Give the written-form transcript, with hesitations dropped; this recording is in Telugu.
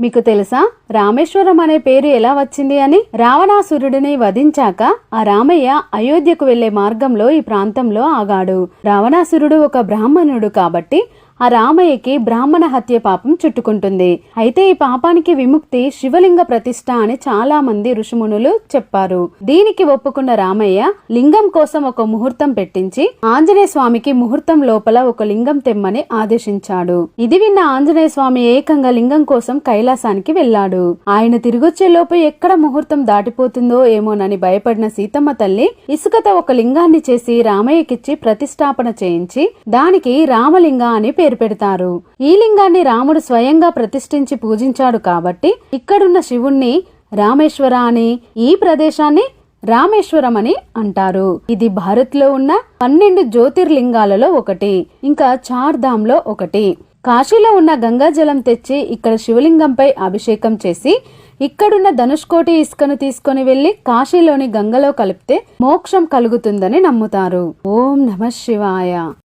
మీకు తెలుసా రామేశ్వరం అనే పేరు ఎలా వచ్చింది అని? రావణాసురుడిని వధించాక ఆ రామయ్య అయోధ్యకు వెళ్లే మార్గంలో ఈ ప్రాంతంలో ఆగాడు. రావణాసురుడు ఒక బ్రాహ్మణుడు కాబట్టి ఆ రామయ్యకి బ్రాహ్మణ హత్య పాపం చుట్టుకుంటుంది. అయితే ఈ పాపానికి విముక్తి శివలింగ ప్రతిష్ఠ అని చాలా మంది ఋషిమునులు చెప్పారు. దీనికి ఒప్పుకున్న రామయ్య లింగం కోసం ఒక ముహూర్తం పెట్టించి ఆంజనేయ స్వామికి ముహూర్తం లోపల ఒక లింగం తెమ్మని ఆదేశించాడు. ఇది విన్న ఆంజనేయ స్వామి ఏకంగా లింగం కోసం కైలాసానికి వెళ్లాడు. ఆయన తిరిగొచ్చే లోపు ఎక్కడ ముహూర్తం దాటిపోతుందో ఏమోనని భయపడిన సీతమ్మ తల్లి ఇసుకతో ఒక లింగాన్ని చేసి రామయ్యకిచ్చి ప్రతిష్టాపన చేయించి దానికి రామలింగ అని పేరు పెడతారు. ఈ లింగాన్ని రాముడు స్వయంగా ప్రతిష్ఠించి పూజించాడు కాబట్టి ఇక్కడున్న శివుణ్ణి రామేశ్వర అని, ఈ ప్రదేశాన్ని రామేశ్వరం అని అంటారు. ఇది భారత్ లో ఉన్న 12 జ్యోతిర్లింగాలలో ఒకటి, ఇంకా చార్ధామ్ లో ఒకటి. కాశీలో ఉన్న గంగా జలం తెచ్చి ఇక్కడ శివలింగంపై అభిషేకం చేసి ఇక్కడున్న ధనుష్కోటి ఇసుకను తీసుకుని వెళ్లి కాశీలోని గంగలో కలిపితే మోక్షం కలుగుతుందని నమ్ముతారు. ఓం నమః శివాయ.